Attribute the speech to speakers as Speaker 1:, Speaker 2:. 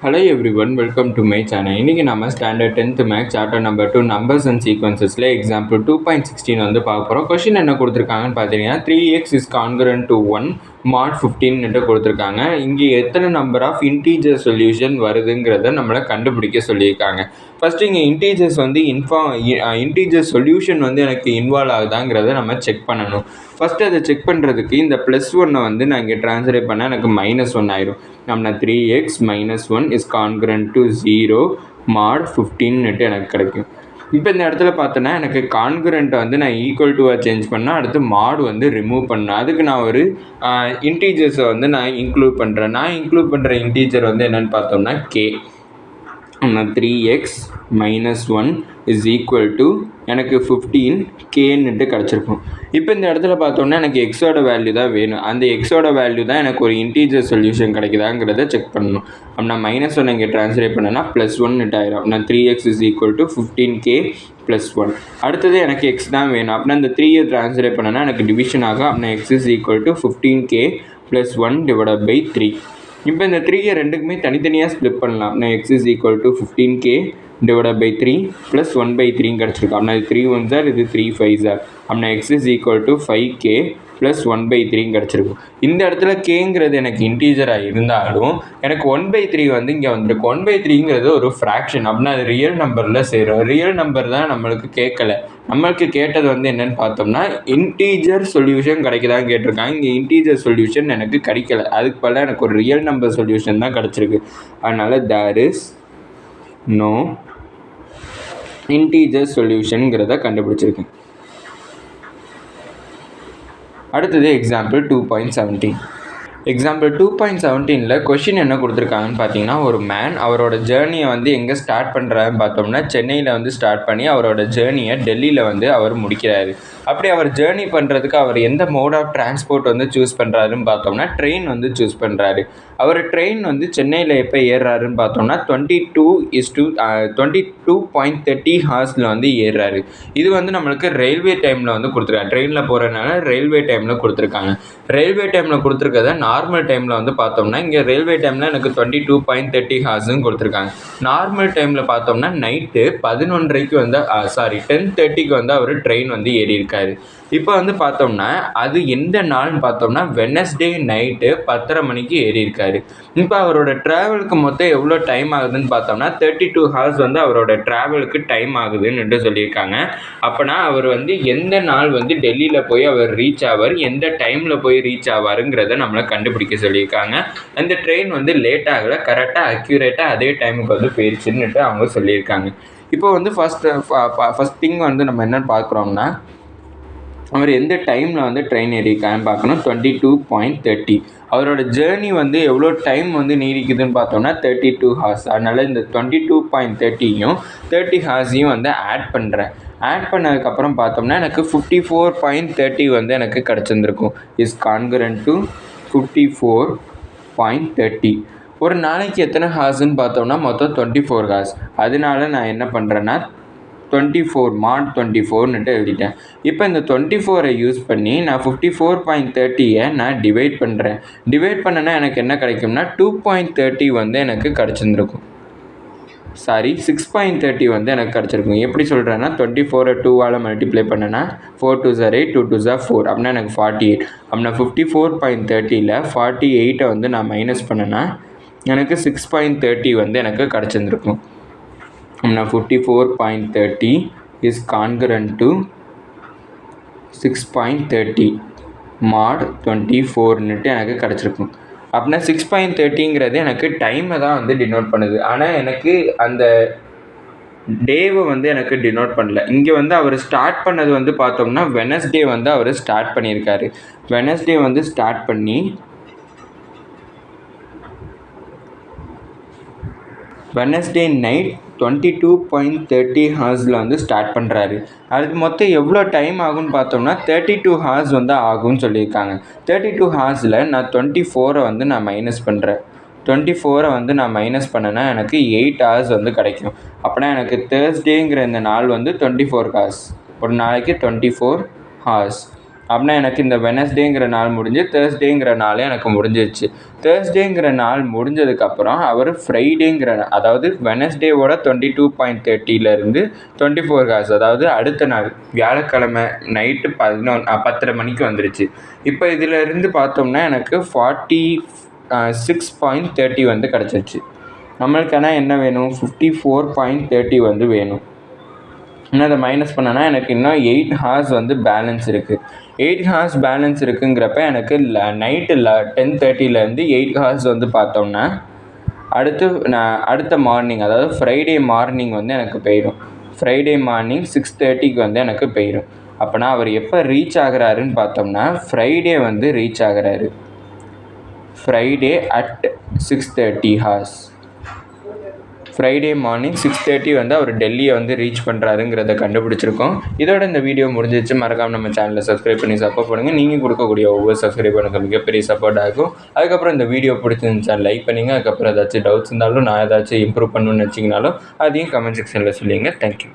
Speaker 1: Hello everyone, welcome to my channel. இன்னைக்கு நம்ம standard 10th maths chapter number 2 numbers and சீக்வன்சஸ்ல example 2.16 வந்து பார்க்க போகிறோம். கொஸ்டின் என்ன கொடுத்துருக்காங்கன்னு பார்த்தீங்கன்னா 3x is congruent to 1 mod 15 கொடுத்துருக்காங்க. இங்கே எத்தனை நம்பர் ஆஃப் இன்டீஜர் சொல்யூஷன் வருதுங்கிறத நம்மளை கண்டுபிடிக்க சொல்லியிருக்காங்க. ஃபர்ஸ்ட் இங்கே இன்டீஜர்ஸ் வந்து இன்டீஜர் சொல்யூஷன் வந்து எனக்கு இன்வால்வ் ஆகுதாங்கிறத நம்ம செக் பண்ணணும். ஃபஸ்ட்டு அதை செக் பண்ணுறதுக்கு இந்த +1 வந்து நான் இங்கே ட்ரான்ஸ்லேட் பண்ணால் எனக்கு -1 ஆயிரும். நம்ம 3x - 1 is congruent to 0 mod 15 எனக்கு கிடைக்கும். இப்போ இந்த இடத்துல பார்த்தோன்னா எனக்கு கான்குரண்ட்டை வந்து நான் ஈக்குவல் டுவாக சேஞ்ச் பண்ணால் அடுத்து மாடு வந்து ரிமூவ் பண்ணேன். அதுக்கு நான் ஒரு இன்டீஜர்ஸை வந்து நான் இன்க்ளூட் பண்ணுறேன். நான் இன்க்ளூட் பண்ணுற இன்டீஜர் வந்து என்னென்னு பார்த்தோம்னா k. 3x - 1 is equal to எனக்கு 15k கிடச்சிருக்கும். இப்போ இந்த இடத்துல பார்த்தோம்னா எனக்கு எக்ஸோட வேல்யூ தான் வேணும். அந்த எக்ஸோட வேல்யூ தான் எனக்கு ஒரு இன்டீஜர் சொல்யூஷன் கிடைக்குதாங்கிறத செக் பண்ணணும். அப்படின்னா -1 இங்கே ட்ரான்ஸ்லேட் பண்ணேன்னா +1 ஆயிரும். அப்படின்னா 3x is equal to 15k + 1. அடுத்தது எனக்கு எக்ஸ் தான் வேணும். அப்படின்னா இந்த 3 ட்ரான்ஸ்லேட் பண்ணேன்னா எனக்கு டிவிஷன் ஆகும். அப்படின்னா x is equal to 15k + 1 divided by 3. இப்போ இந்த 3 ரெண்டுக்குமே தனித்தனியாக ஸ்ப்ளிட் பண்ணலாம். அப்படின்னா x is equal to 15k divided by 3 plus 1/3 கிடச்சிருக்கும். அப்படின்னா இது 3 1s இது 3 5s. அப்படின்னா x is equal to 5k plus 1/3 கிடச்சிருக்கும். இந்த இடத்துல கேங்கிறது எனக்கு இன்டீஜராக இருந்தாலும் எனக்கு 1/3 வந்து இங்கே வந்திருக்கு. 1/3ங்கிறது ஒரு ஃப்ராக்ஷன். அப்படின்னா அது ரியல் நம்பரில் சேரும். ரியல் நம்பர் தான் நம்மளுக்கு கேட்கலை. நம்மளுக்கு கேட்டது வந்து என்னென்னு பார்த்தோம்னா இன்டீஜர் சொல்யூஷன் கிடைக்குதான்னு கேட்டிருக்காங்க. இங்கே இன்டீஜர் சொல்யூஷன் எனக்கு கிடைக்கல. அதுக்கு பதிலாக எனக்கு ஒரு ரியல் நம்பர் சொல்யூஷன் தான் கிடச்சிருக்கு. அதனால் there is no இன்டீஜர் சொல்யூஷனுங்கிறத கண்டுபிடிச்சிருக்கேன். அடுத்தது எக்ஸாம்பிள் 2.17. எக்ஸாம்பிள் 2.17ல் கொஷின் என்ன கொடுத்துருக்காங்கன்னு பார்த்தீங்கன்னா ஒரு மேன் அவரோட ஜேர்னியை வந்து எங்கே ஸ்டார்ட் பண்ணுறாருன்னு பார்த்தோம்னா சென்னையில் வந்து ஸ்டார்ட் பண்ணி அவரோட ஜேர்னியை டெல்லியில் வந்து அவர் முடிக்கிறாரு. அப்படி அவர் ஜேர்னி பண்ணுறதுக்கு அவர் எந்த மோட் ஆஃப் டிரான்ஸ்போர்ட் வந்து சூஸ் பண்ணுறாருன்னு பார்த்தோம்னா ட்ரெயின் வந்து சூஸ் பண்ணுறாரு. அவர் ட்ரெயின் வந்து சென்னையில் எப்போ ஏறுறாருன்னு பார்த்தோம்னா 22.30 ஹார்ஸில் வந்து ஏறுறாரு. இது வந்து நம்மளுக்கு ரயில்வே டைமில் வந்து கொடுத்துருக்காங்க. ட்ரெயினில் போகிறதுனால ரயில்வே டைமில் கொடுத்துருக்காங்க. ரயில்வே டைமில் கொடுத்துருக்கத நார்மல் டைமில் வந்து பார்த்தோம்னா இங்கே ரயில்வே டைமில் எனக்கு 22.30 ஹார்ஸுன்னு கொடுத்துருக்காங்க. நார்மல் டைமில் பார்த்தோம்னா நைட்டு 11:30 வந்து 10:30 வந்து அவர் ட்ரெயின் வந்து ஏறியிருக்காரு. இப்போ வந்து பார்த்தோம்னா அது எந்த நாள்னு பார்த்தோம்னா வெனஸ்டே நைட்டு 10:30 மணிக்கு ஏறியிருக்காரு. இப்போ அவரோட ட்ராவலுக்கு மொத்தம் எவ்வளோ டைம் ஆகுதுன்னு பார்த்தோம்னா 32 ஹார்ஸ் வந்து அவரோட ட்ராவலுக்கு டைம் ஆகுதுன்னு சொல்லியிருக்காங்க. அப்போனா அவர் வந்து எந்த நாள் வந்து டெல்லியில் போய் அவர் ரீச் ஆவார், எந்த டைமில் போய் ரீச் ஆவாருங்கிறத நம்மளை கண்டுபிடிக்க சொல்லியிருக்காங்க. அந்த ட்ரெயின் வந்து லேட் ஆகலை, கரெக்டாக அக்யூரேட்டாக அதே டைமுக்கு வந்து போயிடுச்சுன்னுட்டு அவங்க சொல்லியிருக்காங்க. இப்போ வந்து ஃபஸ்ட் திங் வந்து நம்ம என்னென்னு பார்க்குறோம்னா அவர் எந்த டைமில் வந்து ட்ரெயின் ஏறியிருக்காருன்னு பார்க்கணும். 22.30. அவரோட ஜேர்னி வந்து எவ்வளோ டைம் வந்து நீடிக்குதுன்னு பார்த்தோம்னா 32 ஹார்ஸ். அதனால் இந்த 22.30யும் 30 ஹார்ஸையும் வந்து ஆட் பண்ணுறேன். ஆட் பண்ணதுக்கப்புறம் பார்த்தோம்னா எனக்கு 54.30 வந்து எனக்கு கிடச்சிருந்துருக்கும். Is congruent to 54.30. ஒரு நாளைக்கு எத்தனை ஹார்ஸ்ன்னு பார்த்தோம்னா மொத்தம் 24 ஹார்ஸ். அதனால நான் என்ன பண்ணுறேன்னா 24 mod 24 எழுதிட்டேன். இப்போ இந்த 24 யூஸ் பண்ணி நான் 54.30 நான் டிவைட் பண்ணுறேன். டிவைட் பண்ணனா எனக்கு என்ன கிடைக்கும்னா 2.30 வந்து எனக்கு கிடச்சிருந்துருக்கும். 6.30 வந்து எனக்கு கிடச்சிருக்கும். எப்படி சொல்கிறேன்னா 24 2ஆல் மல்டிப்ளை பண்ணேன்னா 4 2s 8 2 2s 4 அப்படின்னா எனக்கு 48. அப்படின்னா 54.30ல் 48 வந்து நான் மைனஸ் பண்ணேன்னா எனக்கு 6.30 வந்து எனக்கு கிடச்சிருந்துருக்கும். 54.30 is congruent to 6.30 mod 24 எனக்கு கிடச்சிருக்கும். அப்படின்னா 6.30ங்கிறது எனக்கு டைமை தான் வந்து டினோட் பண்ணுது. ஆனால் எனக்கு அந்த டேவை வந்து எனக்கு டினோட் பண்ணல. இங்கே வந்து அவர் ஸ்டார்ட் பண்ணது வந்து பார்த்தோம்னா வெனஸ்டே வந்து அவர் ஸ்டார்ட் பண்ணியிருக்காரு. வெனஸ்டே வந்து ஸ்டார்ட் பண்ணி வெனஸ்டே நைட் 22.30 ஹார்ஸில் வந்து ஸ்டார்ட் பண்ணுறாரு. அதுக்கு மொத்தம் எவ்வளோ டைம் ஆகும்னு பார்த்தோம்னா 32 ஹார்ஸ் வந்து ஆகும்னு சொல்லியிருக்காங்க. 32 ஹார்ஸில் நான் 24 வந்து நான் மைனஸ் பண்ணுறேன். 24 வந்து நான் மைனஸ் பண்ணேன்னா எனக்கு 8 ஹார்ஸ் வந்து கிடைக்கும். அப்படின்னா எனக்கு தேர்ஸ்டேங்கிற இந்த நாள் வந்து 24 ஹார்ஸ். ஒரு நாளைக்கு 24 ஹார்ஸ். அப்படின்னா எனக்கு இந்த வெனஸ்டேங்கிற நாள் முடிஞ்சு தேர்ஸ்டேங்கிற நாள் எனக்கு முடிஞ்சிருச்சு. தேர்ஸ்டேங்கிற நாள் முடிஞ்சதுக்கப்புறம் அவர் ஃப்ரைடேங்கிற அதாவது வெனஸ்டேவோட 22.30 24 ஹார்ஸ் அதாவது அடுத்த நாள் வியாழக்கிழமை நைட்டு 10:30 மணிக்கு வந்துருச்சு. இப்போ இதிலேருந்து பார்த்தோம்னா எனக்கு 46.30 கிடச்சிருச்சு. நம்மளுக்கான என்ன வேணும்? 54.30 வேணும். இன்னும் அதை மைனஸ் பண்ணனா எனக்கு இன்னும் 8 ஹார்ஸ் பேலன்ஸ் இருக்குது. 8 ஹார்ஸ் பேலன்ஸ் இருக்குங்கிறப்ப எனக்கு நைட்டு 10:30 8 ஹார்ஸ் பார்த்தோம்னா அடுத்த மார்னிங் அதாவது ஃப்ரைடே மார்னிங் எனக்கு போயிடும். ஃப்ரைடே மார்னிங் 6:30 எனக்கு போயிடும். அப்போனா அவர் எப்போ ரீச் ஆகிறாருன்னு பார்த்தோம்னா ஃப்ரைடே ரீச் ஆகிறாரு. Friday at 6:30 hours. Friday morning 6:30 அவர் டெல்லியை ரீச் பண்ணுறாருங்கிறத கண்டுபிடிச்சிருக்கோம். இதோட இந்த வீடியோ முடிஞ்சிச்சு. மறக்காமல் நம்ம சேனலை சப்ஸ்கிரைப் பண்ணி சப்போர்ட் பண்ணுங்கள். நீங்கள் கொடுக்கக்கூடிய ஒவ்வொரு சப்ஸ்கிரைப் எனக்கு மிகப்பெரிய சப்போர்ட் ஆகும். அதுக்கப்புறம் இந்த வீடியோ பிடிச்சிருந்துச்சா லைக் பண்ணிங்க. அதுக்கப்புறம் ஏதாச்சும் டவுட்ஸ் இருந்தாலும் நான் ஏதாச்சும் இம்ப்ரூவ் பண்ணணும்னு நினச்சிங்கனாலும் அதையும் கமெண்ட் செக்ஷனில் சொல்லிங்க. தேங்க்யூ.